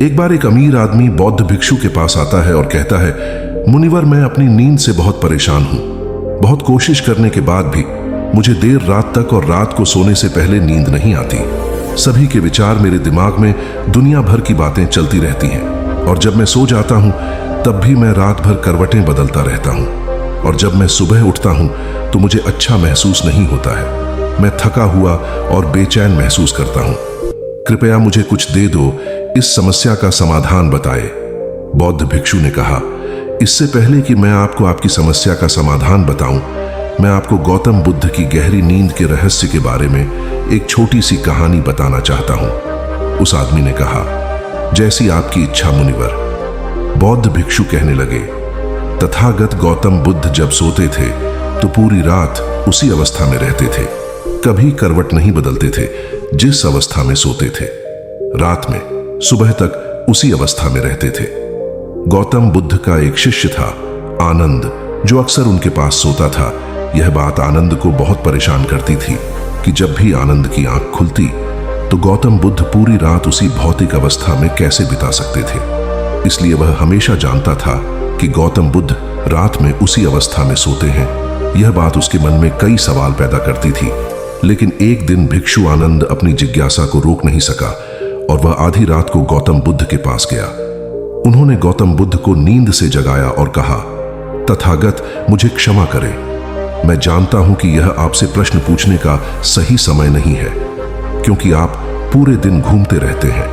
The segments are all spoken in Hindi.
एक बार एक अमीर आदमी बौद्ध भिक्षु के पास आता है और कहता है, मुनिवर, मैं अपनी नींद से बहुत परेशान हूं। बहुत कोशिश करने के बाद भी मुझे देर रात तक और रात को सोने से पहले नींद नहीं आती। सभी के विचार मेरे दिमाग में दुनिया भर की बातें चलती रहती हैं और जब मैं सो जाता हूं तब भी मैं रात भर करवटें बदलता रहता हूं और जब मैं सुबह उठता हूं तो मुझे अच्छा महसूस नहीं होता है। मैं थका हुआ और बेचैन महसूस करता हूं। कृपया मुझे कुछ दे दो, इस समस्या का समाधान बताए। बौद्ध भिक्षु ने कहा, इससे पहले कि मैं आपको आपकी समस्या का समाधान बताऊं, मैं आपको गौतम बुद्ध की गहरी नींद के रहस्य के बारे में एक छोटी सी कहानी बताना चाहता हूं। उस आदमी ने कहा, जैसी आपकी इच्छा मुनिवर। बौद्ध भिक्षु कहने लगे, तथागत गौतम बुद्ध जब सोते थे तो पूरी रात उसी अवस्था में रहते थे, कभी करवट नहीं बदलते थे। जिस अवस्था में सोते थे रात में सुबह तक उसी अवस्था में रहते थे। गौतम बुद्ध का एक शिष्य था आनंद, जो अक्सर उनके पास सोता था। यह बात आनंद को बहुत परेशान करती थी कि जब भी आनंद की आंख खुलती तो गौतम बुद्ध पूरी रात उसी भौतिक अवस्था में कैसे बिता सकते थे। इसलिए वह हमेशा जानता था कि गौतम बुद्ध रात में उसी अवस्था में सोते हैं। यह बात उसके मन में कई सवाल पैदा करती थी। लेकिन एक दिन भिक्षु आनंद अपनी जिज्ञासा को रोक नहीं सका और वह आधी रात को गौतम बुद्ध के पास गया। उन्होंने गौतम बुद्ध को नींद से जगाया और कहा, तथागत, मुझे क्षमा करें। मैं जानता हूं कि यह आपसे प्रश्न पूछने का सही समय नहीं है, क्योंकि आप पूरे दिन घूमते रहते हैं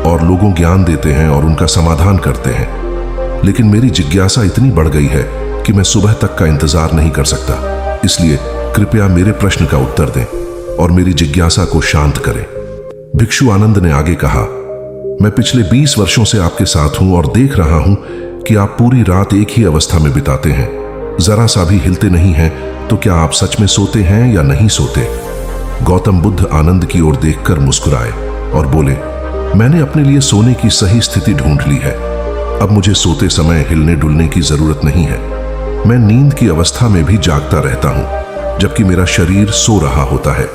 और लोगों ज्ञान देते हैं और उनका समाधान करते हैं। लेकिन मेरी जिज्ञासा इतनी बढ़ गई है कि मैं सुबह तक का इंतजार नहीं कर सकता। इसलिए कृपया मेरे प्रश्न का उत्तर दें और मेरी जिज्ञासा को शांत करें। भिक्षु आनंद ने आगे कहा, मैं पिछले 20 वर्षों से आपके साथ हूं और देख रहा हूं कि आप पूरी रात एक ही अवस्था में बिताते हैं, जरा सा भी हिलते नहीं हैं। तो क्या आप सच में सोते हैं या नहीं सोते? गौतम बुद्ध आनंद की ओर देखकर मुस्कुराए और बोले, मैंने अपने लिए सोने की सही स्थिति ढूंढ ली है। अब मुझे सोते समय हिलने डुलने की जरूरत नहीं है। मैं नींद की अवस्था में भी जागता रहता हूं, जबकि मेरा शरीर सो रहा होता है।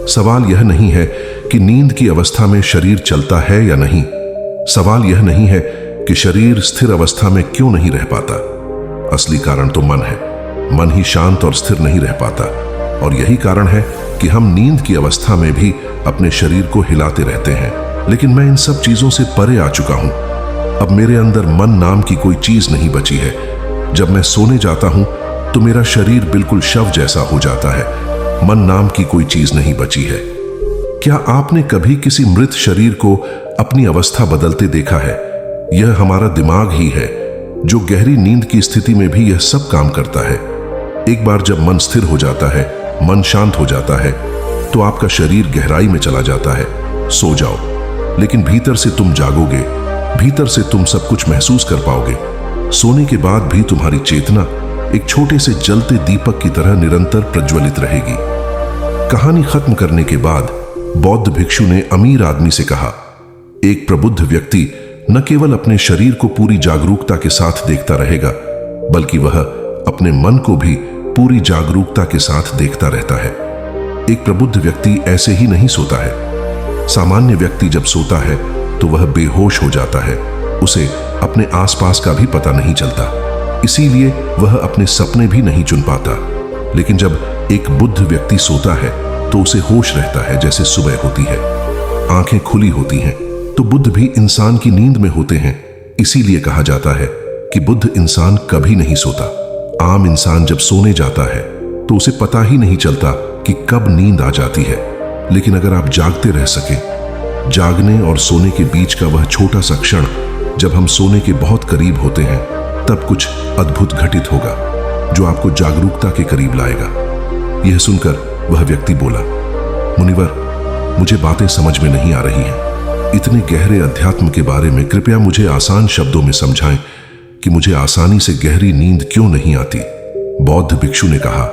सवाल यह नहीं है कि नींद की अवस्था में शरीर चलता है या नहीं। सवाल यह नहीं है कि शरीर स्थिर अवस्था में क्यों नहीं रह पाता। असली कारण तो मन है। मन ही शांत और स्थिर नहीं रह पाता और यही कारण है कि हम नींद की अवस्था में भी अपने शरीर को हिलाते रहते हैं। लेकिन मैं इन सब चीजों से परे आ चुका हूं। अब मेरे अंदर मन नाम की कोई चीज नहीं बची है। जब मैं सोने जाता हूं तो मेरा शरीर बिल्कुल शव जैसा हो जाता है। मन नाम की कोई चीज नहीं बची है। क्या आपने कभी किसी मृत शरीर को अपनी अवस्था बदलते देखा है? यह हमारा दिमाग ही है जो गहरी नींद की स्थिति में भी यह सब काम करता है। एक बार जब मन स्थिर हो जाता है, मन शांत हो जाता है, तो आपका शरीर गहराई में चला जाता है। सो जाओ, लेकिन भीतर से तुम जागोगे। भीतर से तुम सब कुछ महसूस कर पाओगे। सोने के बाद भी तुम्हारी चेतना एक छोटे से जलते दीपक की तरह निरंतर प्रज्वलित रहेगी। कहानी खत्म करने के बाद बौद्ध भिक्षु ने अमीर आदमी से कहा, एक प्रबुद्ध व्यक्ति न केवल अपने शरीर को पूरी जागरूकता के साथ देखता रहेगा, बल्कि वह अपने मन को भी पूरी जागरूकता के साथ देखता रहता है। एक प्रबुद्ध व्यक्ति ऐसे ही नहीं सोता है। सामान्य व्यक्ति जब सोता है तो वह बेहोश हो जाता है। उसे अपने आसपास का भी पता नहीं चलता, इसीलिए वह अपने सपने भी नहीं चुन पाता। लेकिन जब एक बुद्ध व्यक्ति सोता है तो उसे होश रहता है, जैसे सुबह होती है, आंखें खुली होती हैं। तो बुद्ध भी इंसान की नींद में होते हैं। इसीलिए कहा जाता है कि बुद्ध इंसान कभी नहीं सोता। आम इंसान जब सोने जाता है तो उसे पता ही नहीं चलता कि कब नींद आ जाती है। लेकिन अगर आप जागते रह सके, जागने और सोने के बीच का वह छोटा सा क्षण जब हम सोने के बहुत करीब होते हैं, तब कुछ अद्भुत घटित होगा जो आपको जागरूकता के करीब लाएगा। यह सुनकर वह व्यक्ति बोला, मुनिवर, मुझे बातें समझ में नहीं आ रही हैं। इतने गहरे अध्यात्म के बारे में कृपया मुझे आसान शब्दों में समझाएं कि मुझे आसानी से गहरी नींद क्यों नहीं आती। बौद्ध भिक्षु ने कहा,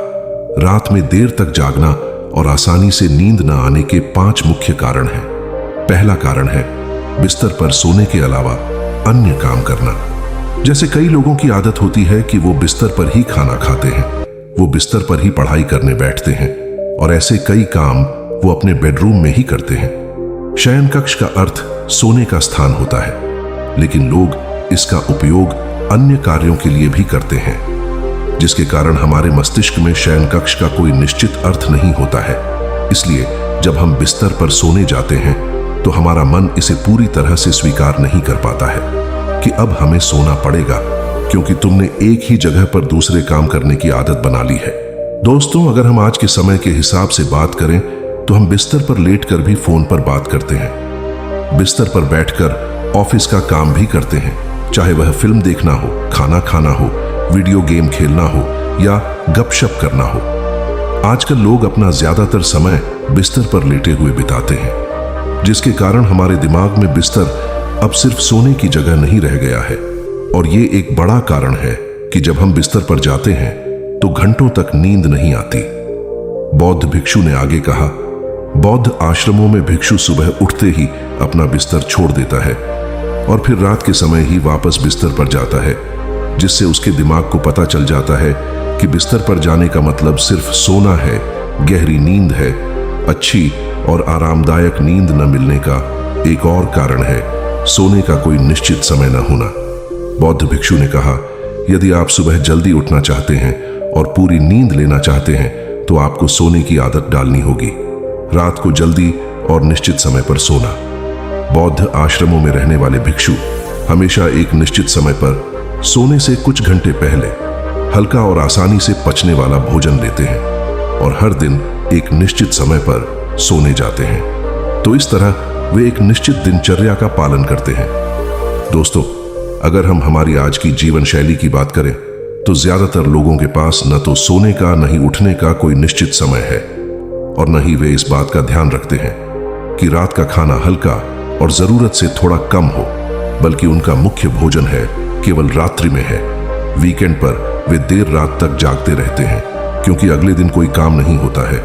रात में देर तक जागना और आसानी से नींद न आने के 5 मुख्य कारण हैं। पहला कारण है बिस्तर पर सोने के अलावा अन्य काम करना। जैसे कई लोगों की आदत होती है कि वो बिस्तर पर ही खाना खाते हैं, वो बिस्तर पर ही पढ़ाई करने बैठते हैं और ऐसे कई काम वो अपने बेडरूम में ही करते हैं। शयन कक्ष का अर्थ सोने का स्थान होता है। लेकिन लोग इसका उपयोग अन्य कार्यों के लिए भी करते हैं, जिसके कारण हमारे मस्तिष्क में शयन कक्ष का कोई निश्चित अर्थ नहीं होता है। इसलिए जब हम बिस्तर पर सोने जाते हैं तो हमारा मन इसे पूरी तरह से स्वीकार नहीं कर पाता है कि अब हमें सोना पड़ेगा, क्योंकि तुमने एक ही जगह पर दूसरे काम करने की आदत बना ली है। दोस्तों, अगर हम आज के समय के हिसाब से बात करें तो हम बिस्तर पर लेटकर भी फोन पर बात करते हैं, बिस्तर पर बैठकर ऑफिस का काम भी करते हैं, चाहे वह फिल्म देखना हो, खाना खाना हो, वीडियो गेम खेलना हो या गपशप करना हो। आजकल लोग अपना ज्यादातर समय बिस्तर पर लेटे हुए बिताते हैं, जिसके कारण हमारे दिमाग में बिस्तर अब सिर्फ सोने की जगह नहीं रह गया है। और ये एक बड़ा कारण है कि जब हम बिस्तर पर जाते हैं तो घंटों तक नींद नहीं आती। बौद्ध भिक्षु ने आगे कहा, बौद्ध आश्रमों में भिक्षु सुबह उठते ही अपना बिस्तर छोड़ देता है और फिर रात के समय ही वापस बिस्तर पर जाता है, जिससे उसके दिमाग को पता चल जाता है कि बिस्तर पर जाने का मतलब सिर्फ सोना है, गहरी नींद है। अच्छी और आरामदायक नींद न मिलने का एक और कारण है सोने का कोई निश्चित समय न होना। बौद्ध भिक्षु ने कहा, यदि आप सुबह जल्दी उठना चाहते हैं और पूरी नींद लेना चाहते हैं तो आपको सोने की आदत डालनी होगी। रात को जल्दी और निश्चित समय पर सोना। बौद्ध आश्रमों में रहने वाले भिक्षु हमेशा एक निश्चित समय पर सोने से कुछ घंटे पहले हल्का और आसानी से पचने वाला भोजन लेते हैं और हर दिन एक निश्चित समय पर सोने जाते हैं। तो इस तरह वे एक निश्चित दिनचर्या का पालन करते हैं। दोस्तों, अगर हम हमारी आज की जीवन शैली की बात करें तो ज्यादातर लोगों के पास न तो सोने का न ही उठने का कोई निश्चित समय है और न ही वे इस बात का ध्यान रखते हैं कि रात का खाना हल्का और जरूरत से थोड़ा कम हो, बल्कि उनका मुख्य भोजन है केवल रात्रि में है। वीकेंड पर वे देर रात तक जागते रहते हैं क्योंकि अगले दिन कोई काम नहीं होता है।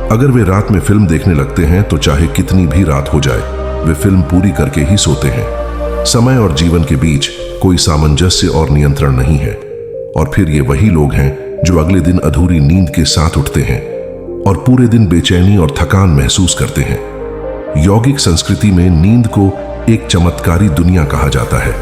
अगर वे रात में फिल्म देखने लगते हैं तो चाहे कितनी भी रात हो जाए वे फिल्म पूरी करके ही सोते हैं। समय और जीवन के बीच कोई सामंजस्य और नियंत्रण नहीं है। और फिर ये वही लोग हैं जो अगले दिन अधूरी नींद के साथ उठते हैं और पूरे दिन बेचैनी और थकान महसूस करते हैं। यौगिक संस्कृति में नींद को एक चमत्कारी दुनिया कहा जाता है।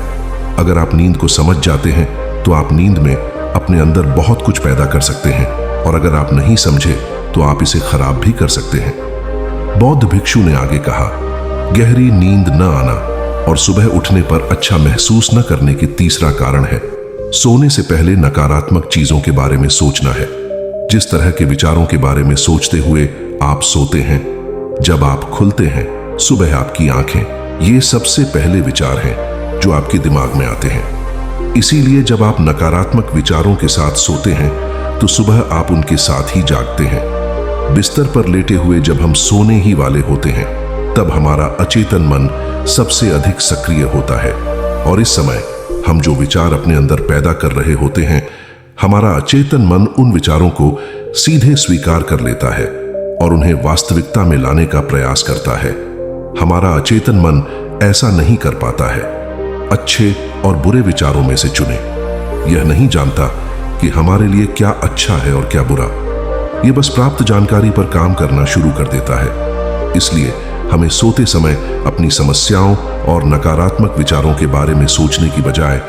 अगर आप नींद को समझ जाते हैं तो आप नींद में अपने अंदर बहुत कुछ पैदा कर सकते हैं, और अगर आप नहीं समझे तो आप इसे खराब भी कर सकते हैं। बौद्ध भिक्षु ने आगे कहा, गहरी नींद न आना और सुबह उठने पर अच्छा महसूस न करने की तीसरा कारण है सोने से पहले नकारात्मक चीजों के बारे में सोचना है। जिस तरह के विचारों के बारे में सोचते हुए आप सोते हैं, जब आप खुलते हैं सुबह आपकी आंखें, ये सबसे पहले विचार हैं जो आपके दिमाग में आते हैं। इसीलिए जब आप नकारात्मक विचारों के साथ सोते हैं तो सुबह आप उनके साथ ही जागते हैं। बिस्तर पर लेटे हुए जब हम सोने ही वाले होते हैं तब हमारा अचेतन मन सबसे अधिक सक्रिय होता है, और इस समय हम जो विचार अपने अंदर पैदा कर रहे होते हैं, हमारा अचेतन मन उन विचारों को सीधे स्वीकार कर लेता है और उन्हें वास्तविकता में लाने का प्रयास करता है। हमारा अचेतन मन ऐसा नहीं कर पाता है। अच्छे और बुरे विचारों में से चुने। यह नहीं जानता कि हमारे लिए क्या अच्छा है और क्या बुरा। यह बस प्राप्त जानकारी पर काम करना शुरू कर देता है। इसलिए हमें सोते समय अपनी समस्याओं और नकारात्मक विचारों के बारे में सोचने की बजाय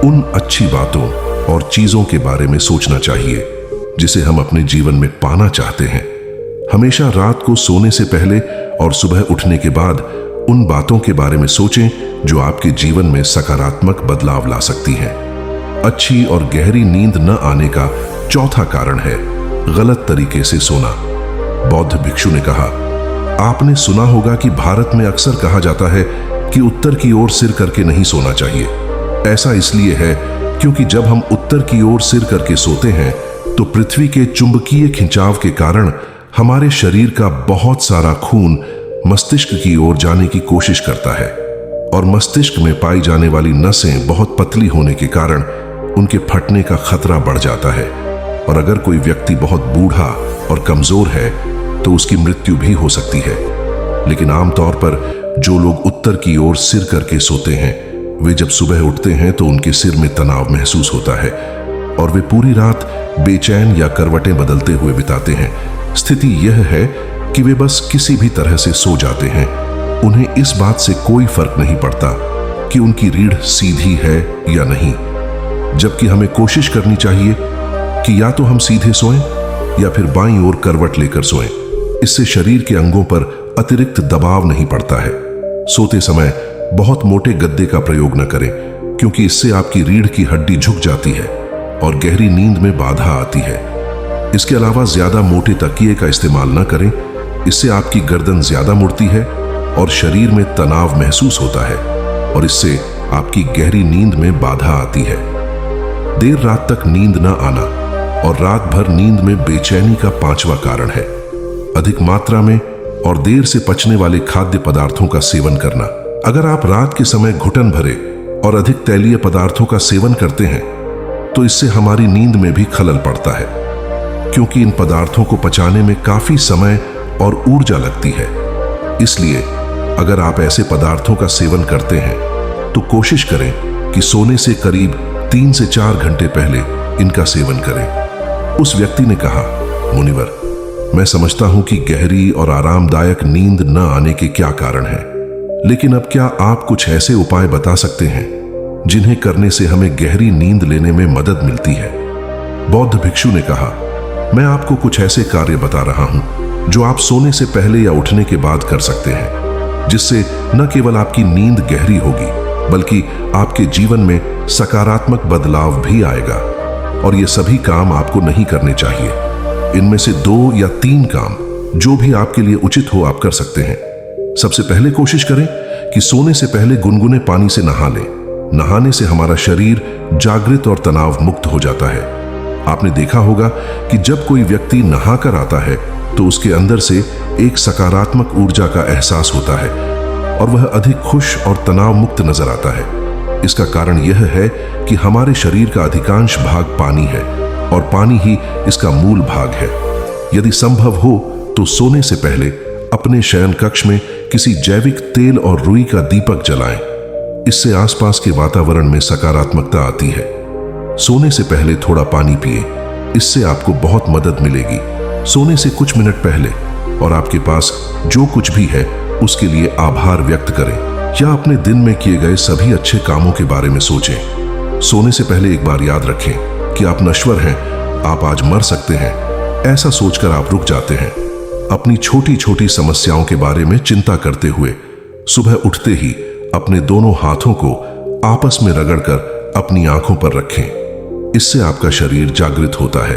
उन अच्छी बातों और चीजों के बारे में सोचना चाहिए जिसे हम अपने जीवन में पाना चाहते हैं। हमेशा रात को सोने से पहले और सुबह उठने के बाद उन बातों के बारे में सोचें जो आपके जीवन में सकारात्मक बदलाव ला सकती हैं। अच्छी और गहरी नींद न आने का चौथा कारण है गलत तरीके से सोना। बौद्ध भिक्षु ने कहा, आपने सुना होगा कि भारत में अक्सर कहा जाता है कि उत्तर की ओर सिर करके नहीं सोना चाहिए। ऐसा इसलिए है क्योंकि जब हम उत्तर की ओर सिर करके सोते हैं तो पृथ्वी के चुंबकीय खिंचाव के कारण हमारे शरीर का बहुत सारा खून मस्तिष्क की ओर जाने की कोशिश करता है, और मस्तिष्क में पाई जाने वाली नसें बहुत पतली होने के कारण उनके फटने का खतरा बढ़ जाता है। और अगर कोई व्यक्ति बहुत बूढ़ा और कमजोर है तो उसकी मृत्यु भी हो सकती है। लेकिन आमतौर पर जो लोग उत्तर की ओर सिर करके सोते हैं वे जब सुबह उठते हैं तो उनके सिर में तनाव महसूस होता है और वे पूरी रात बेचैन या करवटें बदलते हुए बिताते हैं। स्थिति यह है कि वे बस किसी भी तरह से सो जाते हैं। उन्हें इस बात से कोई फर्क नहीं पड़ता कि उनकी रीढ़ सीधी है या नहीं, जबकि हमें कोशिश करनी चाहिए कि या तो हम सीधे सोएं या फिर बाईं ओर करवट लेकर सोएं। इससे शरीर के अंगों पर अतिरिक्त दबाव नहीं पड़ता है। सोते समय बहुत मोटे गद्दे का प्रयोग न करें, क्योंकि इससे आपकी रीढ़ की हड्डी झुक जाती है और गहरी नींद में बाधा आती है। इसके अलावा ज्यादा मोटे तकिए का इस्तेमाल न करें, इससे आपकी गर्दन ज्यादा मुड़ती है और शरीर में तनाव महसूस होता है और इससे आपकी गहरी नींद में बाधा आती है। देर रात तक नींद न आना और रात भर नींद में बेचैनी का 5वां कारण है अधिक मात्रा में और देर से पचने वाले खाद्य पदार्थों का सेवन करना। अगर आप रात के समय घुटन भरे और अधिक तैलीय पदार्थों का सेवन करते हैं तो इससे हमारी नींद में भी खलल पड़ता है, क्योंकि इन पदार्थों को पचाने में काफी समय और ऊर्जा लगती है। इसलिए अगर आप ऐसे पदार्थों का सेवन करते हैं तो कोशिश करें कि सोने से करीब 3 से 4 घंटे पहले इनका सेवन करें। उस व्यक्ति ने कहा, मुनिवर, मैं समझता हूं कि गहरी और आरामदायक नींद न आने के क्या कारण हैं, लेकिन अब क्या आप कुछ ऐसे उपाय बता सकते हैं जिन्हें करने से हमें गहरी नींद लेने में मदद मिलती है? बौद्ध भिक्षु ने कहा, मैं आपको कुछ ऐसे कार्य बता रहा हूं जो आप सोने से पहले या उठने के बाद कर सकते हैं, जिससे न केवल आपकी नींद गहरी होगी बल्कि आपके जीवन में सकारात्मक बदलाव भी आएगा। और ये सभी काम आपको नहीं करने चाहिए। इनमें से 2 या 3 काम जो भी आपके लिए उचित हो आप कर सकते हैं। सबसे पहले कोशिश करें कि सोने से पहले गुनगुने पानी से नहा लें। नहाने से हमारा शरीर जागृत और तनाव मुक्त हो जाता है। आपने देखा होगा कि जब कोई व्यक्ति नहाकर आता है तो उसके अंदर से एक सकारात्मक ऊर्जा का एहसास होता है और वह अधिक खुश और तनाव मुक्त नजर आता है। इसका कारण यह है कि हमारे शरीर का अधिकांश भाग पानी है और पानी ही इसका मूल भाग है। यदि संभव हो तो सोने से पहले अपने शयन कक्ष में किसी जैविक तेल और रुई का दीपक जलाएं। इससे आसपास के वातावरण में सकारात्मकता आती है। सोने से पहले थोड़ा पानी पिए, इससे आपको बहुत मदद मिलेगी। सोने से कुछ मिनट पहले और आपके पास जो कुछ भी है उसके लिए आभार व्यक्त करें या अपने दिन में किए गए सभी अच्छे कामों के बारे में सोचें। सोने से पहले एक बार याद रखें कि आप नश्वर हैं, आप आज मर सकते हैं। ऐसा सोचकर आप रुक जाते हैं। अपनी छोटी छोटी समस्याओं के बारे में चिंता करते हुए सुबह उठते ही अपने दोनों हाथों को आपस में रगड़कर अपनी आंखों पर रखें। इससे आपका शरीर जागृत होता है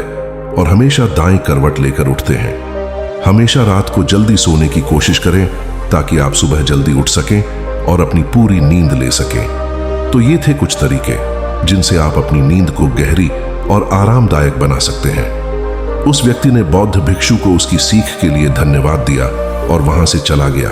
और हमेशा दाएं करवट लेकर उठते हैं। हमेशा रात को जल्दी सोने की कोशिश करें ताकि आप सुबह जल्दी उठ सकें और अपनी पूरी नींद ले सकें। तो ये थे कुछ तरीके जिनसे आप अपनी नींद को गहरी और आरामदायक बना सकते हैं। उस व्यक्ति ने बौद्ध भिक्षु को उसकी सीख के लिए धन्यवाद दिया और वहां से चला गया।